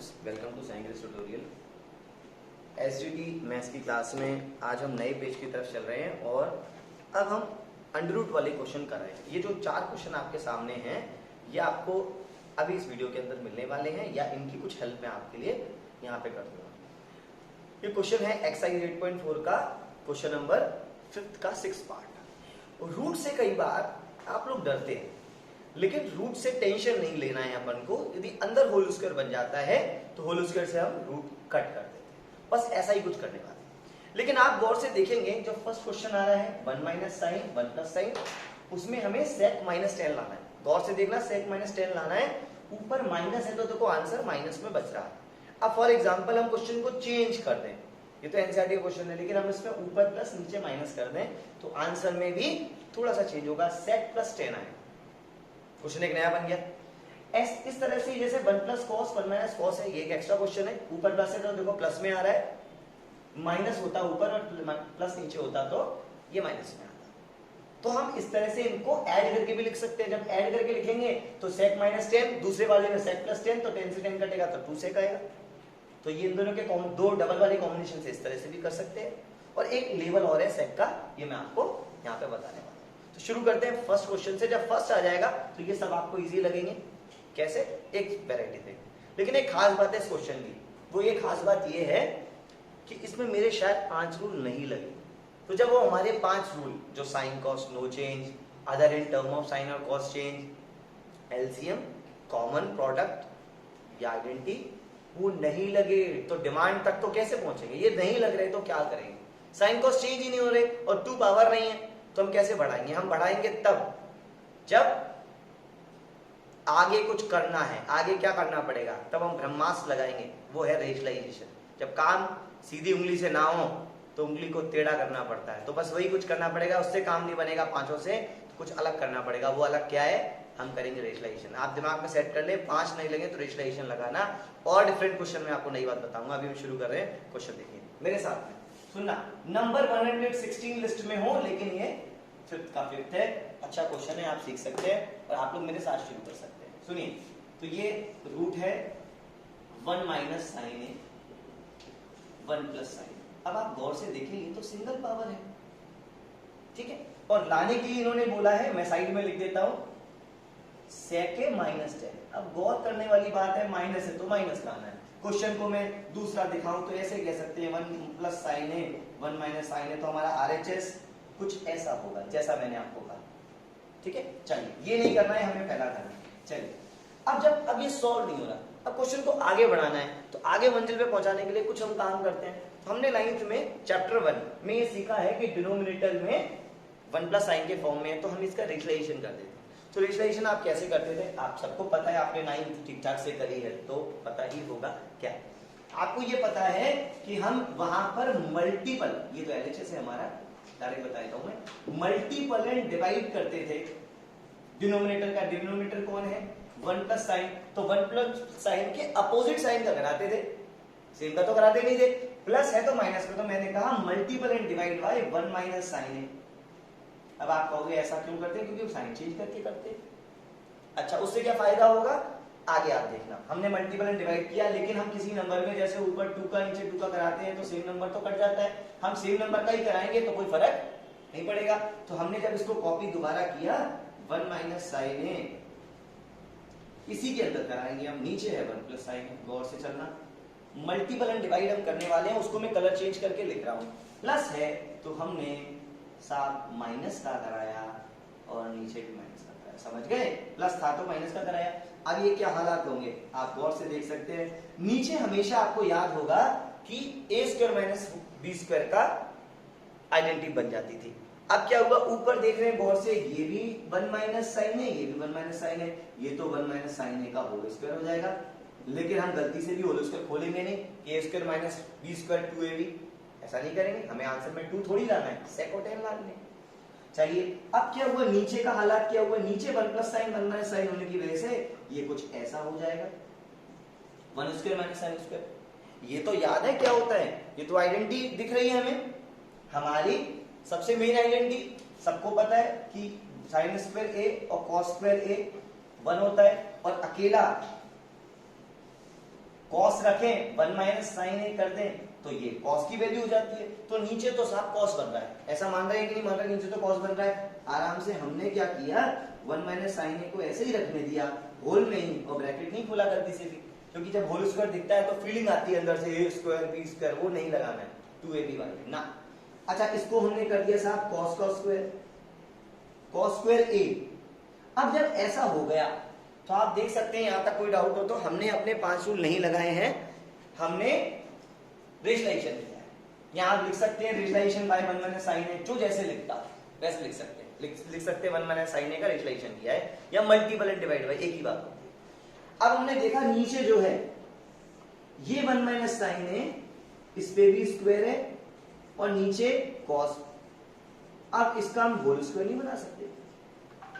Students, welcome to science tutorial. SGT maths की class में आज हम नए पेज की तरफ चल रहे हैं और अब हम अंडर रूट वाले क्वेश्चन कर रहे हैं। ये जो 4 क्वेश्चन आपके सामने हैं ये आपको अभी इस वीडियो के अंदर मिलने वाले हैं या इनकी कुछ हेल्प मैं आपके लिए यहाँ पे कर दूंगा। ये क्वेश्चन है एक्सरसाइज 8.4 का क्वेश्चन नंबर 5 का 6 पार्ट। रूट से कई बार आप लोग डरते हैं, लेकिन रूट से टेंशन नहीं लेना है अपन को। यदि अंदर होल स्क्वायर बन जाता है तो होल स्क्वायर से हम रूट कट कर देते हैं, बस ऐसा ही कुछ करने वाले हैं। लेकिन आप गौर से देखेंगे जो फर्स्ट क्वेश्चन आ रहा है 1 माइनस साइन 1 प्लस साइन, उसमें हमें सेक माइनस 10 लाना है। गौर से देखना, सेक माइनस 10 लाना है, ऊपर माइनस है तो देखो आंसर माइनस में बच रहा है। अब फॉर एग्जाम्पल हम क्वेश्चन को चेंज कर दें, ये तो एनसीईआरटी का क्वेश्चन है, लेकिन हम इसमें ऊपर प्लस नीचे माइनस कर दें तो आंसर में भी थोड़ा सा चेंज होगा, सेक प्लस 10 आएगा। क्वेश्चन एक नया बन गया। इस तरह से जैसे 1 प्लस कॉस 1 माइनस कॉस है, ये एक एक्स्ट्रा क्वेश्चन है। ऊपर प्लस है तो देखो प्लस में आ रहा है, माइनस होता ऊपर और प्लस नीचे होता तो ये माइनस में आता। तो हम इस तरह से इनको ऐड करके भी लिख सकते हैं। जब ऐड करके लिखेंगे तो सेक माइनस 10, दूसरे वाले में सेक प्लस 10, तो 10 से 10 कटेगा तो 2 सेक आएगा। तो ये इन दोनों के दो डबल वाले कॉम्बिनेशन से इस तरह से भी कर सकते हैं। और एक लेवल और है सेक का, ये मैं आपको यहाँ पे बताने वाला। तो शुरू करते हैं फर्स्ट क्वेश्चन से। जब फर्स्ट आ जाएगा तो ये सब आपको इजी लगेंगे। कैसे? एक वैरायटी से। लेकिन एक खास बात है इस क्वेश्चन की, वो ये खास बात ये है कि इसमें मेरे शायद 5 रूल नहीं लगे। तो जब वो हमारे 5 रूल जो sine cos no change, other in term of sine or cos change, LCM, common product या आइडेंटिटी, वो नहीं लगे तो डिमांड तक तो कैसे पहुंचेंगे? ये नहीं लग रहे तो क्या करेंगे? साइन कॉस चेंज ही नहीं हो रहे और 2 पावर नहीं है तो हम कैसे बढ़ाएंगे? हम बढ़ाएंगे तब जब आगे कुछ करना है। आगे क्या करना पड़ेगा? तब हम ब्रह्मास्त्र लगाएंगे, वो है रेशनलाइजेशन। जब काम सीधी उंगली से ना हो तो उंगली को टेढ़ा करना पड़ता है, तो बस वही कुछ करना पड़ेगा। उससे काम नहीं बनेगा पांचों से, तो कुछ अलग करना पड़ेगा। वो अलग क्या है? हम करेंगे रेशनलाइजेशन। आप दिमाग में सेट कर ले, 5 नहीं लगे तो रेशनलाइजेशन लगाना। और डिफरेंट क्वेश्चन में आपको नई बात बताऊंगा। अभी हम शुरू कर रहे हैं। क्वेश्चन देखिए मेरे साथ में, सुनना। नंबर 116 लिस्ट में हो, लेकिन ये 5th का 5th है। अच्छा क्वेश्चन है, आप सीख सकते हैं और आप लोग मेरे साथ शुरू कर सकते हैं। सुनिए, तो ये रूट है 1 माइनस साइन है 1 प्लस साइन। अब आप गौर से देखें, ये तो सिंगल पावर है, ठीक है। और लाने के लिए इन्होंने बोला है, मैं साइड में लिख देता हूं, सेके माइनस 10। अब गौर करने वाली बात है, माइनस है तो माइनस लाना है। क्वेश्चन को मैं दूसरा दिखाऊं तो ऐसे कह सकते हैं 1 प्लस साइन है 1 माइनस साइन है, तो हमारा आरएचएस कुछ ऐसा होगा जैसा मैंने आपको कहा, ठीक है। चलिए, ये नहीं करना है हमें, पहला करना है। चलिए, अब ये सॉल्व नहीं हो रहा, अब क्वेश्चन को आगे बढ़ाना है। तो आगे मंजिल पे पहुंचाने के लिए कुछ हम काम करते हैं। हमने 9th में चैप्टर 1 में ये सीखा है कि डिनोमिनेटर में 1 प्लस साइन के फॉर्म में है, तो हम इसका रेशनलाइजेशन कर देते हैं। तो रेशनलाइजेशन आप कैसे करते थे? आप सबको पता है, आपने 9th ठीक ठाक से करी है तो पता ही होगा। क्या आपको ये पता है कि हम वहां पर मल्टीपल, ये तो एलएचएस है हमारा, डायरेक्ट बता देता हूं मैं, मल्टीपल एंड डिवाइड करते थे डिनोमिनेटर का। डिनोमिनेटर कौन है? 1 प्लस साइन, तो 1 प्लस साइन के अपोजिट साइन का कराते थे, सेम का तो कराते नहीं थे। प्लस है तो माइनस का, तो मैंने कहा multiple and divide by 1 minus sine है। अब आप कहोगे ऐसा क्यों करते हैं? क्योंकि साइन चेंज करके करते हैं। अच्छा, उससे क्या फायदा होगा? आगे आप देखना। हमने मल्टीपल एंड डिवाइड किया, लेकिन हम किसी नंबर में जैसे ऊपर 2 का नीचे 2 का कराते हैं तो सेम नंबर तो कट जाता है। हम सेम नंबर का ही कराएंगे तो कोई फर्क नहीं पड़ेगा। तो हमने जब इसको कॉपी दोबारा किया, 1 माइनस साइन है, इसी के अंदर कराएंगे हम। नीचे है 1 प्लस साइन है, गौर से चलना। मल्टीपल एंड डिवाइड हम करने वाले हैं, उसको मैं कलर चेंज करके लिख रहा हूं। प्लस है तो हमने साथ माइनस का कराया और नीचे भी माइनस का कराया, समझ गए? प्लस था तो माइनस का कराया। अब ये क्या हालात होंगे आप गौर से देख सकते हैं। नीचे हमेशा आपको याद होगा कि a square minus b square का आइडेंटिटी बन जाती थी। अब क्या हुआ? ऊपर देख रहे हैं गौर से, ये भी 1 माइनस साइन है, ये भी 1 माइनस साइन है, ये तो 1 माइनस साइन है का होल स्क्वायर हो जाएगा। लेकिन हम गलती से भी होल स्क्वायर खोलेंगे नहीं, a square minus b square 2ab, ऐसा नहीं करेंगे। हमें आंसर में 2 थोड़ी लाना है, सेक और टेन लाने। चलिए, अब क्या हुआ? नीचे का हालात क्या हुआ? नीचे 1 प्लस साइन 1 माइनस साइन होने की वजह से ये कुछ ऐसा हो जाएगा, 1 स्क्वायर माइनस साइन स्क्वायर। ये तो याद है क्या होता है? ये तो आइडेंटिटी दिख रही है हमें, हमारी सबसे मेन आइडेंटिटी। सबको पता है कि साइन स्क्वायर ए और कॉस स्क्वायर ए 1 होता है, और अकेला कॉस रखें 1 माइनस साइन ए कर दें तो ये कॉस की वैल्यू हो जाती है। तो नीचे तो साफ कॉस बन रहा है, ऐसा मान रहे हैं कि नहीं मान रहे, नीचे तो कॉस बन रहा है। आराम से हमने क्या किया 1 माइनस साइन ए को ऐसे ही रखने दिया होल में ही, और ब्रैकेट नहीं खुला करती सीधी, क्योंकि जब होल स्क्वायर दिखता है तो फीलिंग आती है अंदर से ए स्क्वायर बी स्क्वायर, वो नहीं लगाना है 2ab वाले ना। अच्छा इसको हमने कर दिया साहब कॉस का स्क्वायर, कॉस स्क्वायर ए। अब जब ऐसा हो गया तो आप देख सकते हैं, यहां तक कोई डाउट हो तो हमने अपने 5 रूल नहीं लगाए हैं, हमने रेशलाइजेशन किया है। यहां आप लिख सकते हैं रेशलाइजेशन बाय 1 माइनस साइन ए, जो जैसे लिखता वैसे लिख सकते हैं, लिख सकते हैं 1 माइनस साइन ए का रेशलाइजेशन किया है, या मल्टीपल एंड डिवाइड बाय, एक ही बात होती है। अब हमने देखा नीचे जो है ये 1 माइनस साइन ए, इस पे भी स्क्वायर है और नीचे कॉस। अब इसका हम होल स्क्वायर नहीं बना सकते,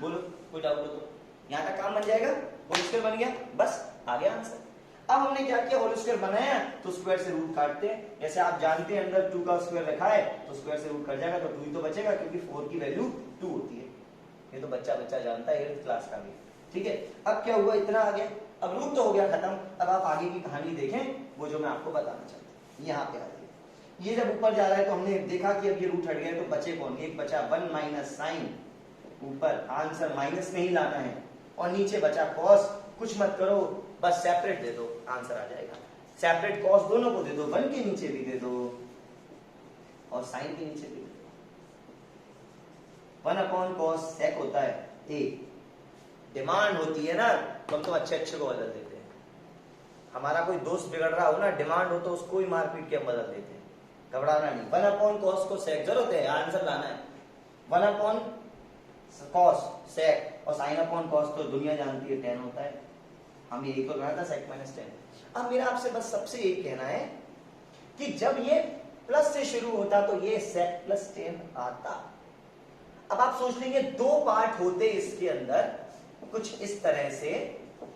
बोलो कोई डाउट हो तो? यहां तक काम बन जाएगा, होल स्क्वायर बन गया, बस आ गया आंसर। अब हमने क्या किया, होल स्क्वायर बनाया तो स्क्वायर से रूट काटते हैं। जैसे आप जानते हैं अंदर 2 का स्क्वायर रखा है तो स्क्वायर से रूट कट जाएगा तो 2 ही तो बचेगा, क्योंकि 4 की वैल्यू 2 होती है। ये तो बच्चा जानता है 8th क्लास का भी, ठीक है। अब क्या हुआ, इतना आ गया, अब रूट तो हो गया खत्म। अब आप आगे की कहानी देखें, वो जो मैं आपको बताना चाहता हूँ। यहाँ पे आइए, ये जब ऊपर जा रहा है तो हमने देखा कि अब ये रूट हट गया तो बचे कौन, एक बचा 1 माइनस साइन, ऊपर आंसर माइनस में ही लाना है, और नीचे बचा कॉस। कुछ मत करो, बस सेपरेट दे दो, आंसर आ जाएगा। सेपरेट कॉस दोनों को दे दो, 1 के नीचे भी दे दो और साइन के नीचे भी दे दो। 1 अपॉन कॉस सेक होता है ए। डिमांड होती है ना तो हम तो अच्छे को बदल देते हैं। हमारा कोई दोस्त बिगड़ रहा हो ना, डिमांड हो तो उसको ही मार पीट के हम बदल देते हैं, घबराना नहीं। 1 अपॉन कॉस को सेक जरूरत है, आंसर लाना है। 1 अपॉन कॉस सेक, और साइन अपॉन कॉस तो दुनिया जानती है 10 होता है, हम यही तो रहा था सेक माइनस 10। अब मेरा आपसे बस सबसे यही कहना है कि जब ये प्लस से शुरू होता तो ये सेक प्लस 10 आता। अब आप सोच लेंगे 2 पार्ट होते इसके अंदर, कुछ इस तरह से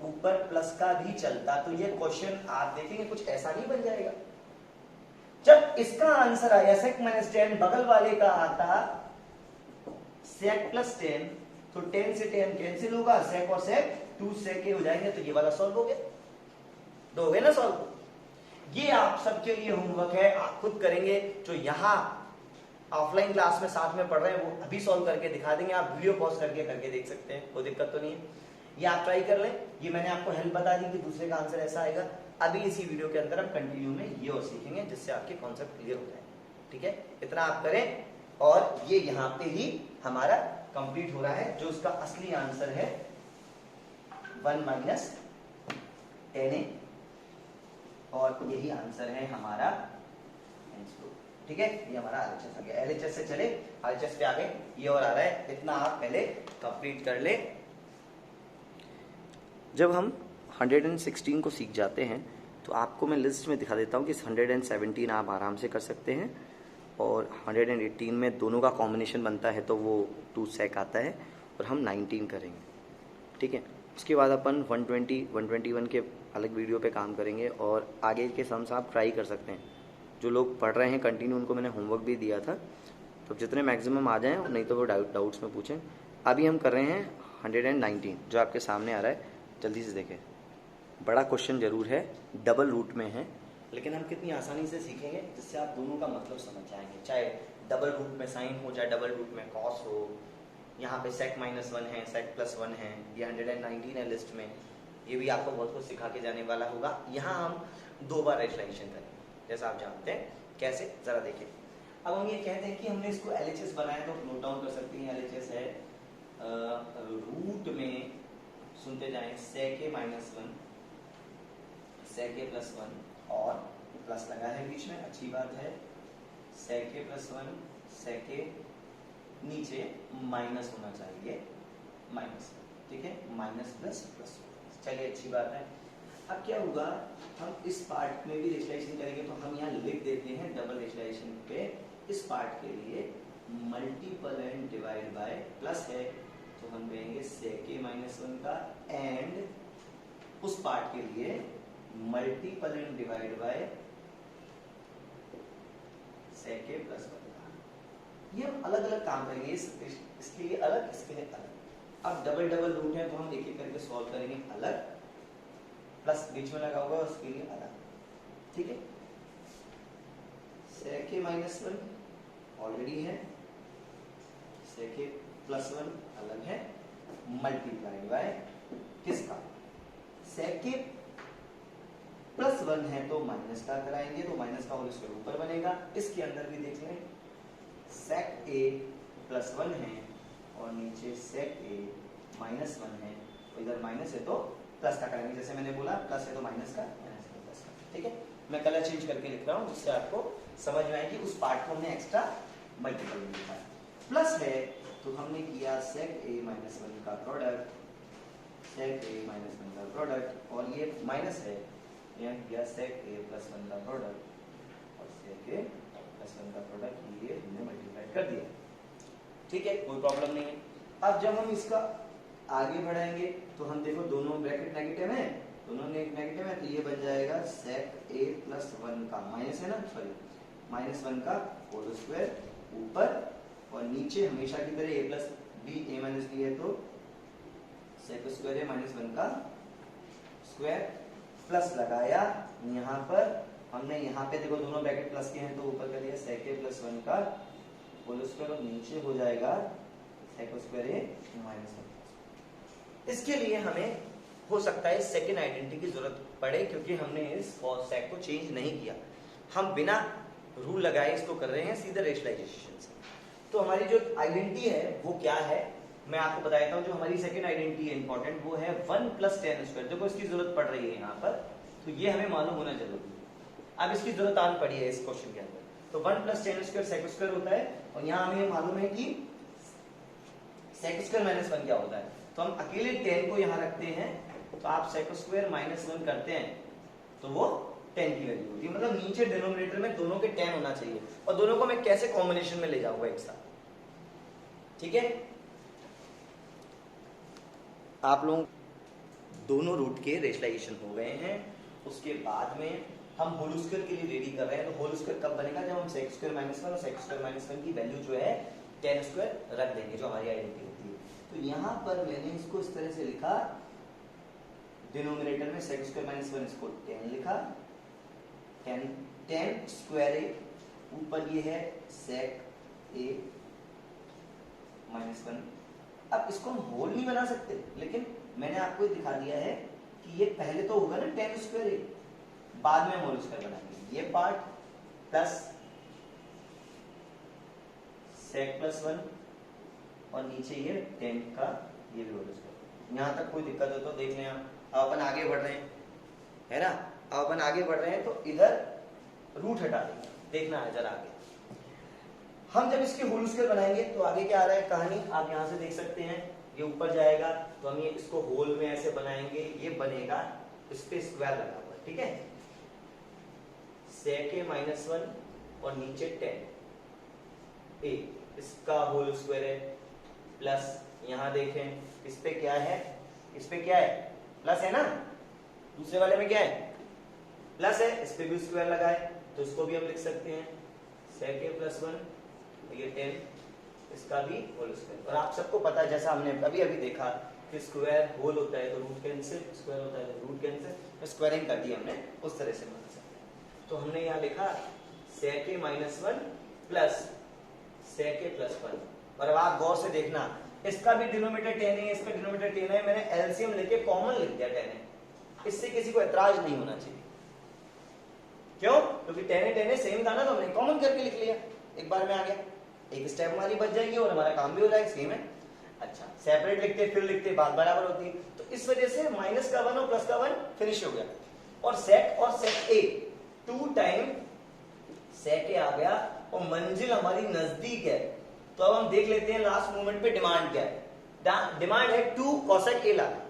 ऊपर प्लस का भी चलता तो ये क्वेश्चन आप देखेंगे कुछ ऐसा नहीं बन जाएगा। जब इसका आंसर आया सेक माइनस 10, बगल वाले का आता सेक प्लस 10, तो 10 से 10 कैंसिल होगा, सेक और सेक 2 सेक हो जाएंगे, तो ये वाला सॉल्व हो गया। तो हो गया ना सॉल्व। ये आप सबके लिए होमवर्क है, आप खुद करेंगे। जो यहाँ ऑफलाइन क्लास में साथ में पढ़ रहे हैं वो अभी सॉल्व करके दिखा देंगे, आप वीडियो पॉज करके देख सकते हैं, कोई दिक्कत तो नहीं है। ये आप ट्राई कर लें, ये मैंने आपको हेल्प बता दी कि दूसरे का आंसर ऐसा आएगा। अभी इसी वीडियो के अंदर हम कंटिन्यू में ये और सीखेंगे, जिससे आपके कॉन्सेप्ट क्लियर हो जाए, ठीक है। इतना आप करें, और ये यहाँ पे ही हमारा कंप्लीट हो रहा है। जो उसका असली आंसर है 1 माइनस 10a, और यही आंसर है हमारा, ठीक है। ये हमारा LHS आ गया। LHS से चले, LHS पे आ गए, ये और आ रहा है, इतना आप पहले कंप्लीट कर ले। जब हम 116 को सीख जाते हैं तो आपको मैं लिस्ट में दिखा देता हूँ कि 117 आप आराम से कर सकते हैं, और 118 में दोनों का कॉम्बिनेशन बनता है तो वो 2 सेक आता है, और हम 19 करेंगे, ठीक है। उसके बाद अपन 120, 121 के अलग वीडियो पे काम करेंगे, और आगे के सम्स आप ट्राई कर सकते हैं। जो लोग पढ़ रहे हैं कंटिन्यू उनको मैंने होमवर्क भी दिया था, तो जितने मैक्सिमम आ जाएं, नहीं तो वो डाउट्स में पूछें। अभी हम कर रहे हैं 119, जो आपके सामने आ रहा है, जल्दी से देखें। बड़ा क्वेश्चन जरूर है, डबल रूट में है, लेकिन हम कितनी आसानी से सीखेंगे जिससे आप दोनों का मतलब समझ जाएंगे। चाहे डबल रूट में साइन हो, चाहे डबल रूट में कॉस हो। यहाँ पे सेक माइनस 1 है, सेक प्लस 1 है, ये 119 है लिस्ट में। ये भी आपको बहुत कुछ सिखा के जाने वाला होगा। यहाँ हम 2 बार रेशलाइजेशन करेंगे, जैसा आप जानते हैं। कैसे, जरा देखिए। अब हम ये कहते हैं कि हमने इसको LHS बनाया, तो नोट डाउन कर सकते हैं। LHS है रूट में, सुनते जाएं, सेक ए माइनस 1, सेक ए प्लस 1, और प्लस लगा है बीच में, अच्छी बात है। सेक ए प्लस 1, सेक ए, नीचे माइनस होना चाहिए, माइनस, ठीक है, माइनस प्लस प्लस। चलिए अच्छी बात है। अब क्या होगा, हम इस पार्ट में भी रेशलाइजेशन करेंगे, तो हम यहाँ लिख देते हैं डबल रेशलाइजेशन पे, इस पार्ट के लिए multiple and divide bye, plus है तो हम कहेंगे सेक ए माइनस 1 का, एंड उस पार्ट के लिए multiple and divide by sec A plus 1 का। ये हम अलग अलग काम करेंगे, इसके लिए अलग, इसके लिए अलग। अब डबल डबल रूट है तो हम एक एक करके सॉल्व करेंगे। अलग प्लस बीच में लगा होगा उसके लिए अलग, ठीक है। sec a minus one already है, sec a प्लस वन अलग है, मल्टीप्लाइड बाय किसका, sec a प्लस वन है तो माइनस का कराएंगे तो माइनस का होल स्क्वायर ऊपर बनेगा। इसके अंदर भी देख लें sec a प्लस वन है और नीचे sec a माइनस वन है, तो इधर माइनस है तो प्लस का कराएंगे, जैसे मैंने बोला प्लस है तो माइनस का, माइनस है तो प्लस का, ठीक है। मैं कलर चेंज करके लिख रहा हूँ जिससे आपको समझ में आए कि उस पार्ट को हमने एक्स्ट्रा मल्टीपल में लिखा है। प्लस है तो हमने किया sec a माइनस वन का product, sec a minus one का प्रोडक्ट, और ये माइनस है यहाँ किया sec a प्लस वन का प्रोडक्ट और sec a प्लस वन का प्रोडक्ट, ये हमने मल्टीप्लाई कर दिया, ठीक है, कोई प्रॉब्लम नहीं है। अब जब हम इसका आगे बढ़ाएंगे तो हम देखो दोनों ब्रैकेट नेगेटिव है, दोनों नेगेटिव है, तो ये बन जाएगा sec a प्लस वन का माइनस है ना, सॉरी माइनस वन का होल स्क्वायर ऊपर, और नीचे हमेशा की तरह a plus B a minus B है तो sec square a minus one का स्क्वायर, प्लस लगाया यहाँ पर हमने, यहाँ पे देखो दोनों ब्रैकेट प्लस के हैं तो ऊपर कर दिया sec a प्लस वन का होल स्क्वायर और नीचे हो जाएगा sec square a minus one. इसके लिए हमें हो सकता है सेकेंड आइडेंटिटी की जरूरत पड़े क्योंकि हमने इस cos sec को चेंज नहीं किया, हम बिना रूल लगाए इसको कर रहे हैं सीधे रेशनलाइजेशन से। तो हमारी जो आइडेंटिटी है वो क्या है मैं आपको बता देता हूँ। जो हमारी सेकेंड आइडेंटिटी है इंपॉर्टेंट वो है 1 प्लस टेन स्क्वायर, देखो इसकी जरूरत पड़ रही है यहाँ पर, तो ये हमें मालूम होना जरूरी है। अब इसकी जरूरत आन पड़ी है इस क्वेश्चन के अंदर, तो 1 plus ten square sec square होता है, और यहाँ हमें मालूम है कि sec स्क्वायर माइनस वन क्या होता है, तो हम अकेले 10 को यहाँ रखते हैं, तो आप sec स्क्वायर माइनस वन करते हैं तो वो 10 की वैल्यू होती है, मतलब नीचे डिनोमिनेटर में दोनों के 10 होना चाहिए, और दोनों को मैं कैसे कॉम्बिनेशन में ले जाऊंगा एक साथ, ठीक है। आप लोग दोनों रूट के रेशनलाइजेशन हो गए हैं, उसके बाद में हम होल स्क्वायर के लिए रेडी कर रहे हैं। तो होल स्क्वायर कब बनेगा, जब हम sec स्क्वायर माइनस वन और sec स्क्वायर माइनस वन की वैल्यू जो है 10 स्क्वायर रख देंगे, जो हमारी आइडेंटिटी होती है। तो यहाँ पर मैंने इसको इस तरह से लिखा, डिनोमिनेटर में sec स्क्वायर माइनस वन, इसको 10 लिखा, 10 स्क्वायर ए, ऊपर ये है sec a माइनस वन। अब इसको हम होल नहीं बना सकते, लेकिन मैंने आपको दिखा दिया है कि ये पहले तो होगा ना 10 स्क्वायर ए, बाद में हम होल स्क्वायर बनाएंगे, ये part plus sec plus one और नीचे ये 10 का ये भी होल स्क्वायर। यहाँ तक कोई दिक्कत हो तो देख लें आप। अब अपन आगे बढ़ रहे हैं, है ना, अब अपन आगे बढ़ रहे हैं तो इधर रूट हटा देंगे, देखना है जरा आगे। हम जब इसके होल स्क्वायर बनाएंगे तो आगे क्या आ रहा है कहानी, आप यहाँ से देख सकते हैं, ये ऊपर जाएगा तो हम ये इसको होल में ऐसे बनाएंगे, ये बनेगा, इस पे स्क्वायर लगा हुआ है, ठीक है, sec a माइनस वन और नीचे 10 a, इसका होल स्क्वायर है, प्लस यहाँ देखें इस पे क्या है, इस पे क्या है, प्लस है ना, दूसरे वाले में क्या है, प्लस है, इस पे भी स्क्वायर लगा है, तो इसको भी हम लिख सकते हैं sec a प्लस वन, ये 10, इसका भी होल स्क्वायर। और आप सबको पता है जैसा हमने अभी अभी देखा कि स्क्वायर होल होता है तो रूट कैंसिल, स्क्वायर होता है तो रूट कैंसिल, स्क्वायरिंग कर दी हमने, उस तरह से बना सकते हैं। तो हमने यहाँ लिखा sec a minus one plus sec a plus one, और अब आप गौर से देखना इसका भी डिनोमिनेटर 10 है, इसका डिनोमिनेटर 10 है, मैंने एलसीएम लेके कॉमन लिख दिया 10 है, इससे किसी को एतराज नहीं होना चाहिए। क्यों? क्योंकि 10 है सेम था ना, तो हमने कॉमन करके लिख लिया, एक बार में आ गया, एक स्टेप हमारी बच जाएगी और हमारा काम भी हो जाएगा, सेम है। अच्छा, सेपरेट लिखते फिर लिखते बात बराबर होती है, तो इस वजह से माइनस का 1 और प्लस का 1 फिनिश हो गया, और sec a 2 time sec a आ गया, और मंजिल हमारी नजदीक है। तो अब हम देख लेते हैं लास्ट मोमेंट पे डिमांड क्या है। डिमांड है 2 cosec a लाना।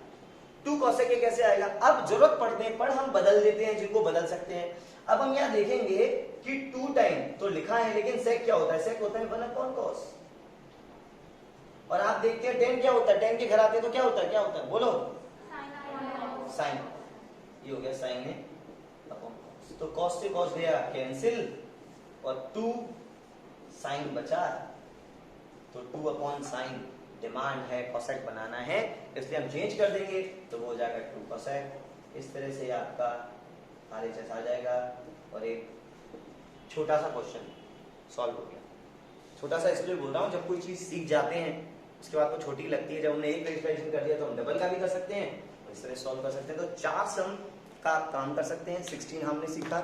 2 cosec a कैसे आएगा, अब जरूरत पड़ने पर हम बदल देते हैं जिनको बदल सकते हैं। अब हम यहाँ देखेंगे कि 2 टाइम तो लिखा है, लेकिन sec क्या होता है, sec होता है 1/cos। और आप देखते हैं 10 क्या होता है, 10 के घर आते हैं तो क्या होता है, क्या होता है बोलो, साइन, ये हो गया साइन है अपॉन cos, तो cos से cos गया कैंसिल, और 2 साइन बचा, तो 2/sin, डिमांड है cosec बनाना है, इसलिए हम चेंज कर देंगे तो वो हो जाएगा 2 cosec, इस तरह से आपका RHS आ जाएगा और एक छोटा सा क्वेश्चन सॉल्व हो गया। छोटा सा इसलिए बोल रहा हूँ, जब कोई चीज़ सीख जाते हैं उसके बाद वो छोटी लगती है, जब हमने एक वेरिफिकेशन कर दिया तो हम डबल का भी कर सकते हैं और इस तरह सॉल्व कर सकते हैं। तो 4 सम का आप काम कर सकते हैं। 16 हमने सीखा,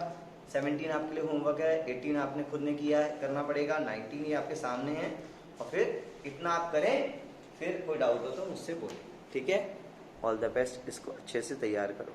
17 आपके लिए होमवर्क है, 18 आपने खुद ने किया है, करना पड़ेगा, 19 ये आपके सामने है और फिर इतना आप करें। फिर कोई डाउट हो तो मुझसे बोलिए, ठीक है। ऑल द बेस्ट, इसको अच्छे से तैयार करो।